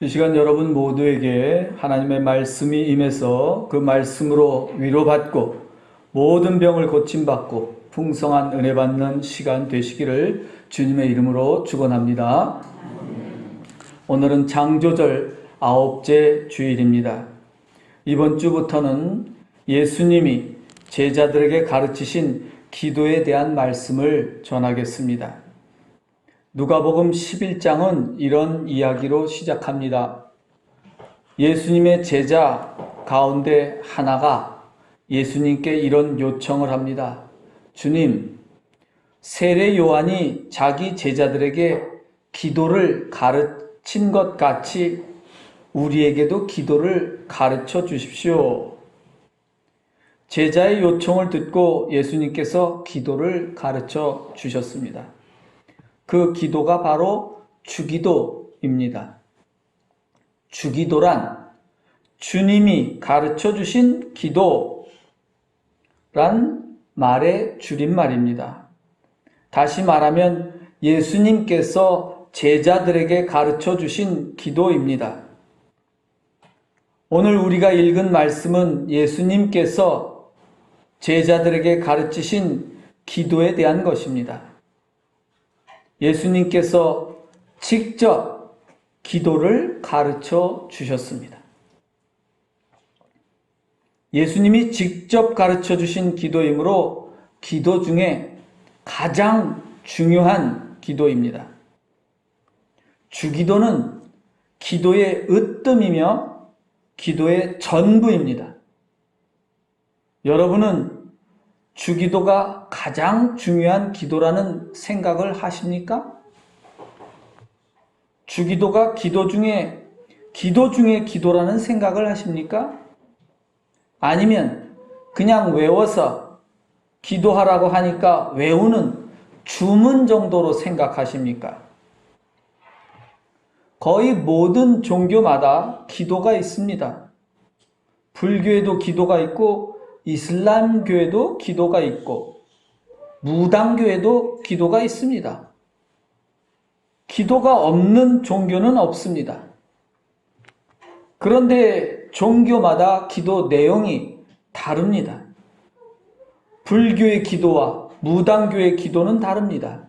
이 시간 여러분 모두에게 하나님의 말씀이 임해서 그 말씀으로 위로받고 모든 병을 고침받고 풍성한 은혜 받는 시간 되시기를 주님의 이름으로 축원합니다. 오늘은 창조절 9째 주일입니다. 이번 주부터는 예수님이 제자들에게 가르치신 기도에 대한 말씀을 전하겠습니다. 누가복음 11장은 이런 이야기로 시작합니다. 예수님의 제자 가운데 하나가 예수님께 이런 요청을 합니다. 주님, 세례 요한이 자기 제자들에게 기도를 가르친 것 같이 우리에게도 기도를 가르쳐 주십시오. 제자의 요청을 듣고 예수님께서 기도를 가르쳐 주셨습니다. 그 기도가 바로 주기도입니다. 주기도란 주님이 가르쳐 주신 기도란 말의 줄임말입니다. 다시 말하면 예수님께서 제자들에게 가르쳐 주신 기도입니다. 오늘 우리가 읽은 말씀은 예수님께서 제자들에게 가르치신 기도에 대한 것입니다. 예수님께서 직접 기도를 가르쳐 주셨습니다. 예수님이 직접 가르쳐 주신 기도이므로 기도 중에 가장 중요한 기도입니다. 주기도는 기도의 으뜸이며 기도의 전부입니다. 여러분은 주기도가 가장 중요한 기도라는 생각을 하십니까? 주기도가 기도 중에 기도라는 생각을 하십니까? 아니면 그냥 외워서 기도하라고 하니까 외우는 주문 정도로 생각하십니까? 거의 모든 종교마다 기도가 있습니다. 불교에도 기도가 있고 이슬람교에도 기도가 있고 무당교에도 기도가 있습니다. 기도가 없는 종교는 없습니다. 그런데 종교마다 기도 내용이 다릅니다. 불교의 기도와 무당교의 기도는 다릅니다.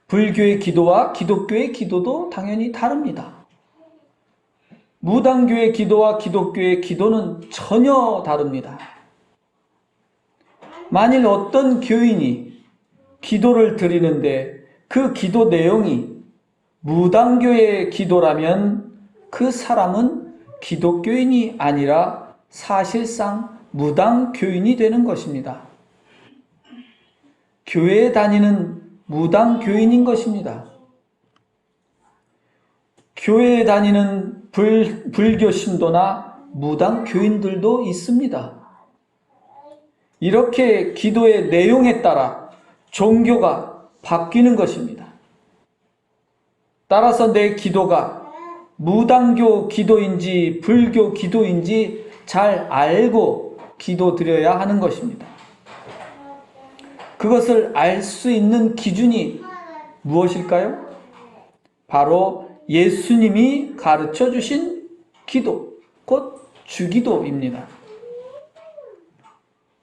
불교의 기도와 기독교의 기도도 당연히 다릅니다. 무당교의 기도와 기독교의 기도는 전혀 다릅니다. 만일 어떤 교인이 기도를 드리는데 그 기도 내용이 무당교의 기도라면 그 사람은 기독교인이 아니라 사실상 무당교인이 되는 것입니다. 교회에 다니는 무당교인인 것입니다. 교회에 다니는 불교 신도나 무당 교인들도 있습니다. 이렇게 기도의 내용에 따라 종교가 바뀌는 것입니다. 따라서 내 기도가 무당교 기도인지 불교 기도인지 잘 알고 기도드려야 하는 것입니다. 그것을 알 수 있는 기준이 무엇일까요? 바로 예수님이 가르쳐 주신 기도, 곧 주기도입니다.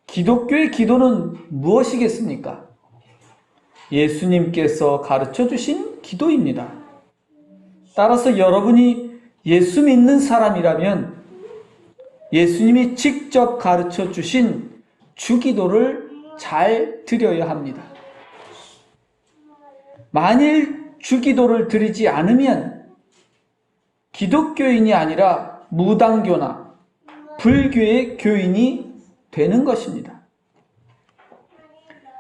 기독교의 기도는 무엇이겠습니까? 예수님께서 가르쳐 주신 기도입니다. 따라서 여러분이 예수 믿는 사람이라면 예수님이 직접 가르쳐 주신 주기도를 잘 드려야 합니다. 만일 주기도를 드리지 않으면 기독교인이 아니라 무당교나 불교의 교인이 되는 것입니다.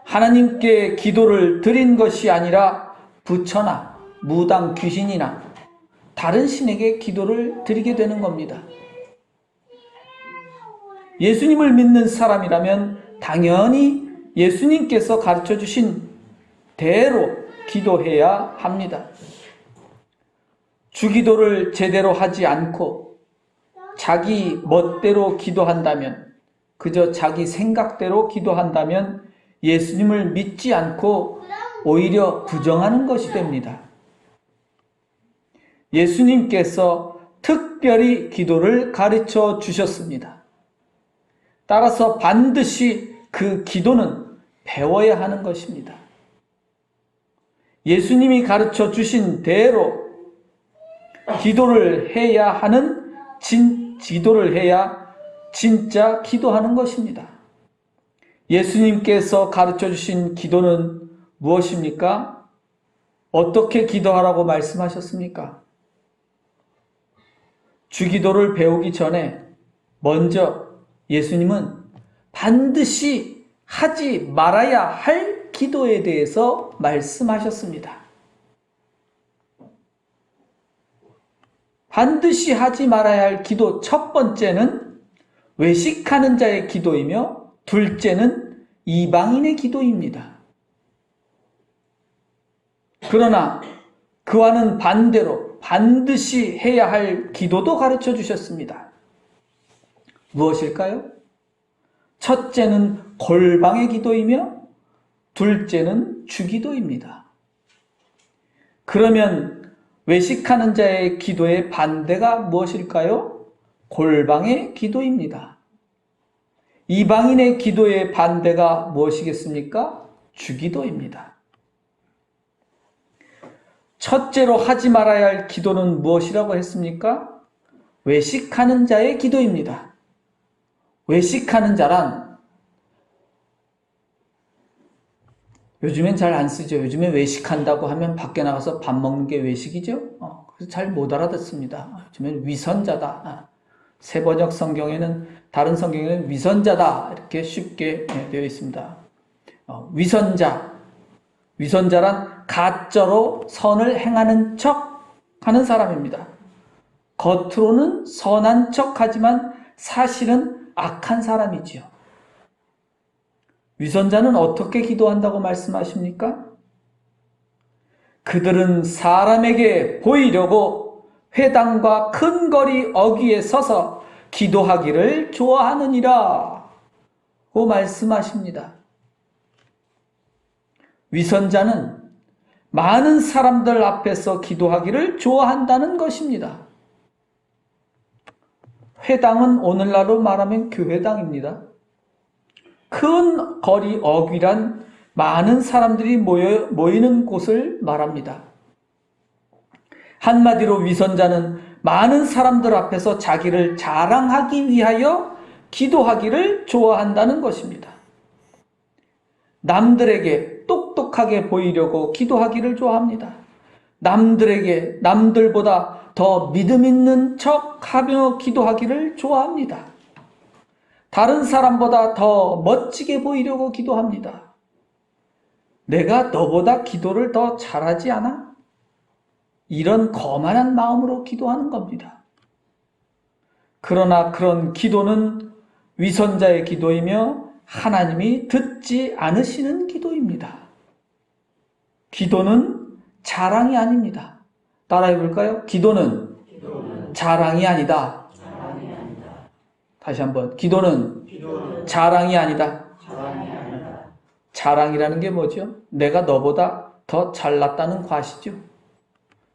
하나님께 기도를 드린 것이 아니라 부처나 무당 귀신이나 다른 신에게 기도를 드리게 되는 겁니다. 예수님을 믿는 사람이라면 당연히 예수님께서 가르쳐 주신 대로 기도해야 합니다. 주기도를 제대로 하지 않고 자기 멋대로 기도한다면, 그저 자기 생각대로 기도한다면 예수님을 믿지 않고 오히려 부정하는 것이 됩니다. 예수님께서 특별히 기도를 가르쳐 주셨습니다. 따라서 반드시 그 기도는 배워야 하는 것입니다. 예수님이 가르쳐 주신 대로 기도를 해야 진짜 기도하는 것입니다. 예수님께서 가르쳐 주신 기도는 무엇입니까? 어떻게 기도하라고 말씀하셨습니까? 주기도를 배우기 전에 먼저 예수님은 반드시 하지 말아야 할 기도에 대해서 말씀하셨습니다. 반드시 하지 말아야 할 기도 첫 번째는 외식하는 자의 기도이며 둘째는 이방인의 기도입니다. 그러나 그와는 반대로 반드시 해야 할 기도도 가르쳐 주셨습니다. 무엇일까요? 첫째는 골방의 기도이며 둘째는 주기도입니다. 그러면 외식하는 자의 기도의 반대가 무엇일까요? 골방의 기도입니다. 이방인의 기도의 반대가 무엇이겠습니까? 주기도입니다. 첫째로 하지 말아야 할 기도는 무엇이라고 했습니까? 외식하는 자의 기도입니다. 외식하는 자란 요즘엔 잘 안 쓰죠. 요즘에 외식한다고 하면 밖에 나가서 밥 먹는 게 외식이죠. 그래서 잘 못 알아듣습니다. 요즘엔 위선자다. 세번역 성경에는 다른 성경에는 위선자다 이렇게 쉽게 되어 있습니다. 위선자란 가짜로 선을 행하는 척 하는 사람입니다. 겉으로는 선한 척 하지만 사실은 악한 사람이지요. 위선자는 어떻게 기도한다고 말씀하십니까? 그들은 사람에게 보이려고 회당과 큰 거리 어귀에 서서 기도하기를 좋아하느니라 고 말씀하십니다. 위선자는 많은 사람들 앞에서 기도하기를 좋아한다는 것입니다. 회당은 오늘날로 말하면 교회당입니다. 큰 거리 어귀란 많은 사람들이 모이는 곳을 말합니다. 한마디로 위선자는 많은 사람들 앞에서 자기를 자랑하기 위하여 기도하기를 좋아한다는 것입니다. 남들에게 똑똑하게 보이려고 기도하기를 좋아합니다. 남들보다 더 믿음 있는 척하며 기도하기를 좋아합니다. 다른 사람보다 더 멋지게 보이려고 기도합니다. 내가 너보다 기도를 더 잘하지 않아? 이런 거만한 마음으로 기도하는 겁니다. 그러나 그런 기도는 위선자의 기도이며 하나님이 듣지 않으시는 기도입니다. 기도는 자랑이 아닙니다. 따라해 볼까요? 기도는 자랑이 아니다. 다시 한번. 기도는 자랑이 아니다. 자랑이라는 게 뭐죠? 내가 너보다 더 잘났다는 과시죠.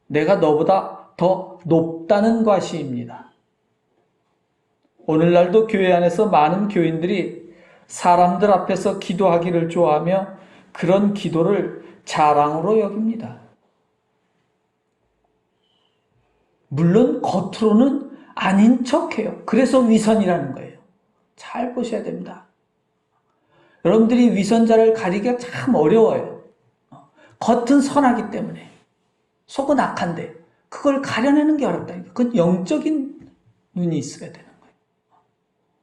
내가 너보다 더 높다는 과시입니다. 오늘날도 교회 안에서 많은 교인들이 사람들 앞에서 기도하기를 좋아하며 그런 기도를 자랑으로 여깁니다. 물론 겉으로는 아닌 척해요. 그래서 위선이라는 거예요. 잘 보셔야 됩니다. 여러분들이 위선자를 가리기가 참 어려워요. 겉은 선하기 때문에 속은 악한데 그걸 가려내는 게 어렵다니까. 그건 영적인 눈이 있어야 되는 거예요.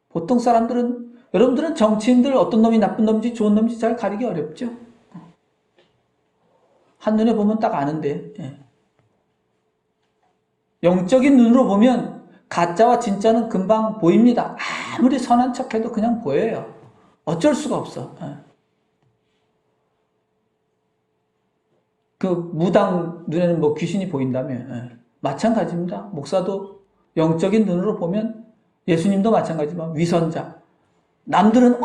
보통 사람들은 여러분들은 정치인들 어떤 놈이 나쁜 놈인지 좋은 놈인지 잘 가리기 어렵죠. 한눈에 보면 딱 아는데 영적인 눈으로 보면 가짜와 진짜는 금방 보입니다. 아무리 선한 척해도 그냥 보여요. 어쩔 수가 없어. 그 무당 눈에는 뭐 귀신이 보인다면 마찬가지입니다. 목사도 영적인 눈으로 보면 예수님도 마찬가지지만 위선자. 남들은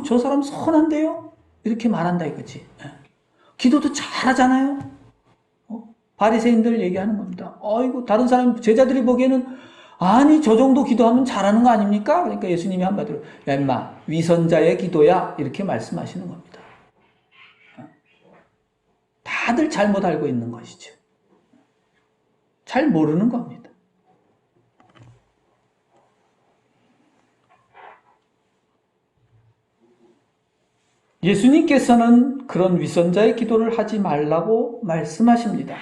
저 사람 선한데요? 이렇게 말한다 이거지. 기도도 잘하잖아요. 바리새인들 얘기하는 겁니다. 어이구, 다른 사람, 제자들이 보기에는 아니, 저 정도 기도하면 잘하는 거 아닙니까? 그러니까 예수님이 한마디로, 야, 임마, 위선자의 기도야. 이렇게 말씀하시는 겁니다. 다들 잘못 알고 있는 것이죠. 잘 모르는 겁니다. 예수님께서는 그런 위선자의 기도를 하지 말라고 말씀하십니다.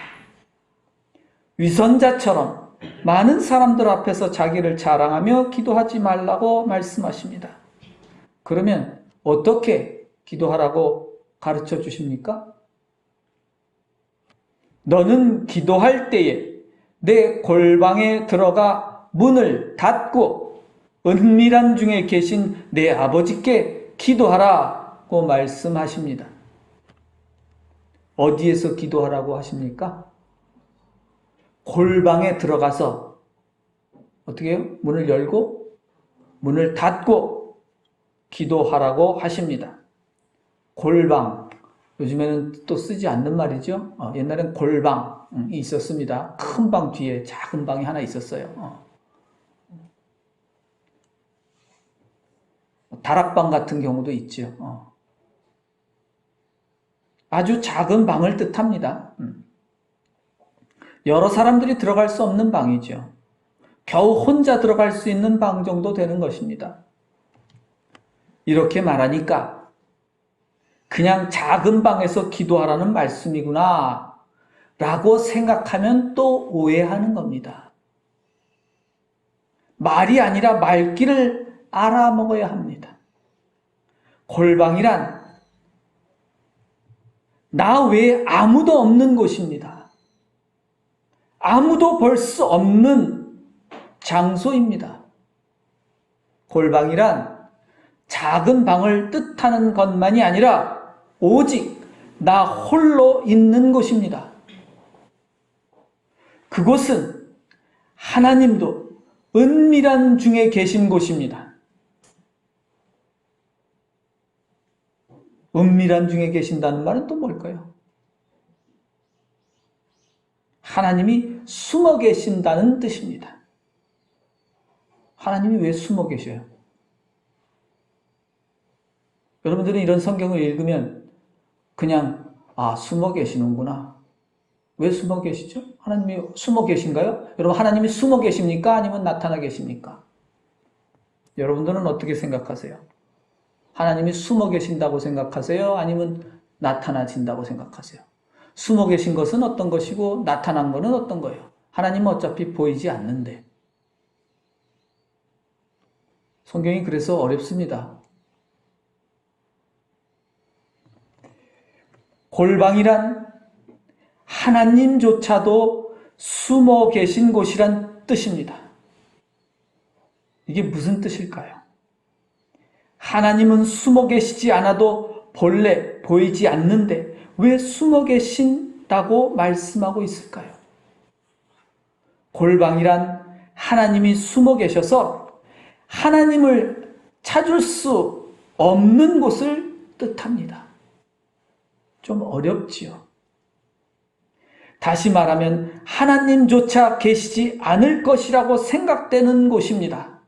위선자처럼 많은 사람들 앞에서 자기를 자랑하며 기도하지 말라고 말씀하십니다. 그러면 어떻게 기도하라고 가르쳐 주십니까? 너는 기도할 때에 내 골방에 들어가 문을 닫고 은밀한 중에 계신 내 아버지께 기도하라고 말씀하십니다. 어디에서 기도하라고 하십니까? 골방에 들어가서 어떻게 해요? 문을 열고 문을 닫고 기도하라고 하십니다. 골방, 요즘에는 또 쓰지 않는 말이죠. 옛날엔 골방이 있었습니다. 큰 방 뒤에 작은 방이 하나 있었어요. 다락방 같은 경우도 있죠. 아주 작은 방을 뜻합니다. 여러 사람들이 들어갈 수 없는 방이죠. 겨우 혼자 들어갈 수 있는 방 정도 되는 것입니다. 이렇게 말하니까 그냥 작은 방에서 기도하라는 말씀이구나 라고 생각하면 또 오해하는 겁니다. 말이 아니라 말귀를 알아먹어야 합니다. 골방이란 나 외에 아무도 없는 곳입니다. 아무도 볼 수 없는 장소입니다. 골방이란 작은 방을 뜻하는 것만이 아니라 오직 나 홀로 있는 곳입니다. 그곳은 하나님도 은밀한 중에 계신 곳입니다. 은밀한 중에 계신다는 말은 또 뭘까요? 하나님이 숨어 계신다는 뜻입니다. 하나님이 왜 숨어 계셔요? 여러분들은 이런 성경을 읽으면 그냥 숨어 계시는구나. 왜 숨어 계시죠? 하나님이 숨어 계신가요? 여러분, 하나님이 숨어 계십니까? 아니면 나타나 계십니까? 여러분들은 어떻게 생각하세요? 하나님이 숨어 계신다고 생각하세요? 아니면 나타나신다고 생각하세요? 숨어 계신 것은 어떤 것이고 나타난 것은 어떤 거예요? 하나님은 어차피 보이지 않는데. 성경이 그래서 어렵습니다. 골방이란 하나님조차도 숨어 계신 곳이란 뜻입니다. 이게 무슨 뜻일까요? 하나님은 숨어 계시지 않아도 본래 보이지 않는데 왜 숨어 계신다고 말씀하고 있을까요? 골방이란 하나님이 숨어 계셔서 하나님을 찾을 수 없는 곳을 뜻합니다. 좀 어렵지요. 다시 말하면 하나님조차 계시지 않을 것이라고 생각되는 곳입니다.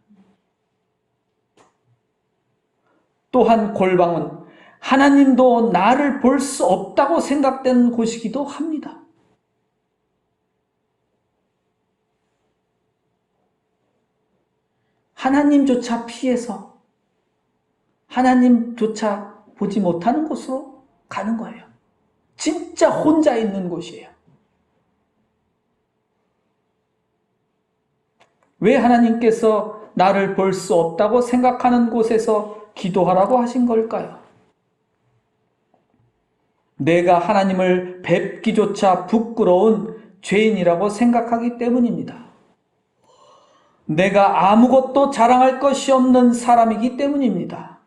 또한 골방은 하나님도 나를 볼 수 없다고 생각되는 곳이기도 합니다. 하나님조차 피해서 하나님조차 보지 못하는 곳으로 가는 거예요. 진짜 혼자 있는 곳이에요. 왜 하나님께서 나를 볼 수 없다고 생각하는 곳에서 기도하라고 하신 걸까요? 내가 하나님을 뵙기조차 부끄러운 죄인이라고 생각하기 때문입니다. 내가 아무것도 자랑할 것이 없는 사람이기 때문입니다.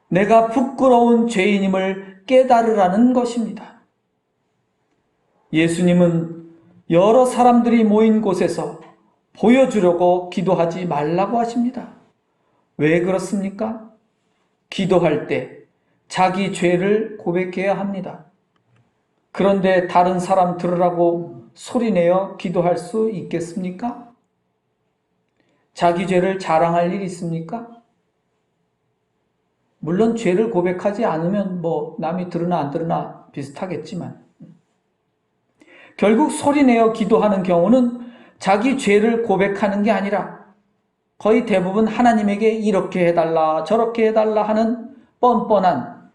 내가 부끄러운 죄인임을 깨달으라는 것입니다. 예수님은 여러 사람들이 모인 곳에서 보여주려고 기도하지 말라고 하십니다. 왜 그렇습니까? 기도할 때 자기 죄를 고백해야 합니다. 그런데 다른 사람 들으라고 소리내어 기도할 수 있겠습니까? 자기 죄를 자랑할 일이 있습니까? 물론 죄를 고백하지 않으면 남이 들으나 안 들으나 비슷하겠지만 결국 소리내어 기도하는 경우는 자기 죄를 고백하는 게 아니라 거의 대부분 하나님에게 이렇게 해달라 저렇게 해달라 하는 뻔뻔한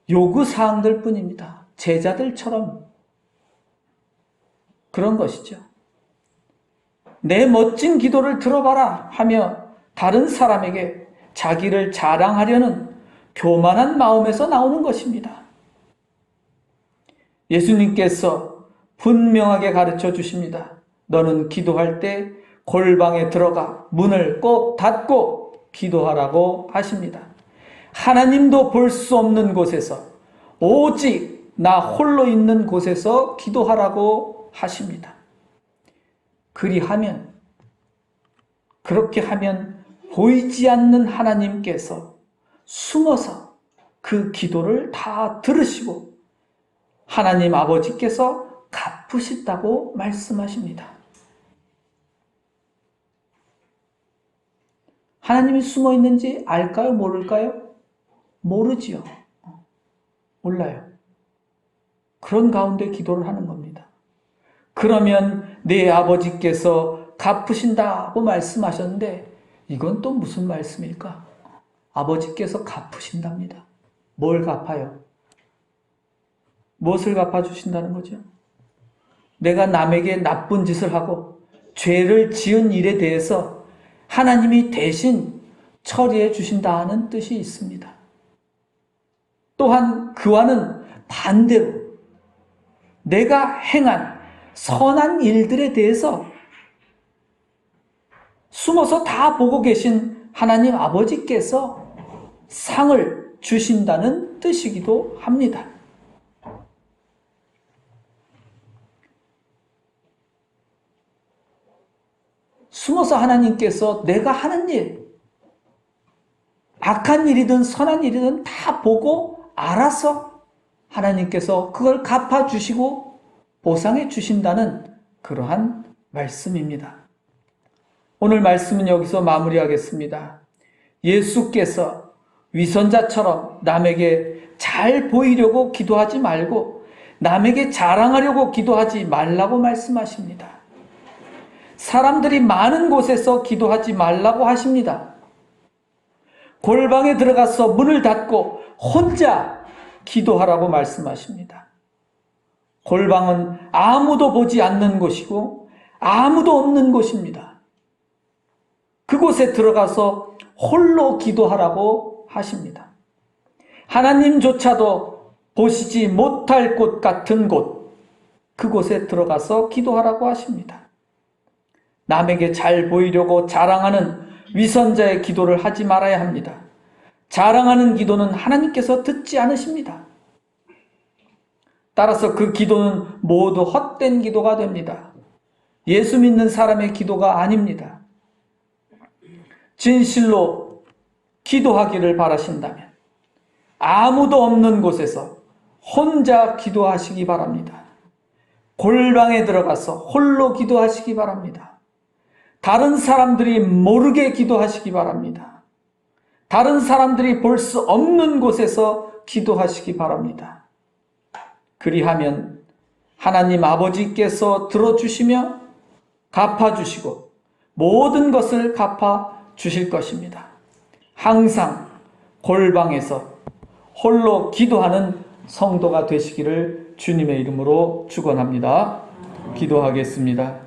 요구사항들 뿐입니다. 제자들처럼 그런 것이죠. 내 멋진 기도를 들어봐라 하며 다른 사람에게 자기를 자랑하려는 교만한 마음에서 나오는 것입니다. 예수님께서 분명하게 가르쳐 주십니다. 너는 기도할 때 골방에 들어가 문을 꼭 닫고 기도하라고 하십니다. 하나님도 볼 수 없는 곳에서 오직 나 홀로 있는 곳에서 기도하라고 하십니다. 그렇게 하면 보이지 않는 하나님께서 숨어서 그 기도를 다 들으시고 하나님 아버지께서 갚으신다고 말씀하십니다. 하나님이 숨어 있는지 알까요? 모를까요? 모르지요. 몰라요. 그런 가운데 기도를 하는 겁니다. 그러면 내 아버지께서 갚으신다고 말씀하셨는데 이건 또 무슨 말씀일까? 아버지께서 갚으신답니다. 뭘 갚아요? 무엇을 갚아주신다는 거죠? 내가 남에게 나쁜 짓을 하고 죄를 지은 일에 대해서 하나님이 대신 처리해 주신다는 뜻이 있습니다. 또한 그와는 반대로 내가 행한 선한 일들에 대해서 숨어서 다 보고 계신 하나님 아버지께서 상을 주신다는 뜻이기도 합니다. 숨어서 하나님께서 내가 하는 일, 악한 일이든 선한 일이든 다 보고 알아서 하나님께서 그걸 갚아주시고 보상해 주신다는 그러한 말씀입니다. 오늘 말씀은 여기서 마무리하겠습니다. 예수께서 위선자처럼 남에게 잘 보이려고 기도하지 말고 남에게 자랑하려고 기도하지 말라고 말씀하십니다. 사람들이 많은 곳에서 기도하지 말라고 하십니다. 골방에 들어가서 문을 닫고 혼자 기도하라고 말씀하십니다. 골방은 아무도 보지 않는 곳이고 아무도 없는 곳입니다. 그곳에 들어가서 홀로 기도하라고 하십니다. 하나님조차도 보시지 못할 곳 같은 곳, 그곳에 들어가서 기도하라고 하십니다. 남에게 잘 보이려고 자랑하는 위선자의 기도를 하지 말아야 합니다. 자랑하는 기도는 하나님께서 듣지 않으십니다. 따라서 그 기도는 모두 헛된 기도가 됩니다. 예수 믿는 사람의 기도가 아닙니다. 진실로 기도하기를 바라신다면 아무도 없는 곳에서 혼자 기도하시기 바랍니다. 골방에 들어가서 홀로 기도하시기 바랍니다. 다른 사람들이 모르게 기도하시기 바랍니다. 다른 사람들이 볼 수 없는 곳에서 기도하시기 바랍니다. 그리하면 하나님 아버지께서 들어주시며 갚아주시고 모든 것을 갚아주실 것입니다. 항상 골방에서 홀로 기도하는 성도가 되시기를 주님의 이름으로 축원합니다. 기도하겠습니다.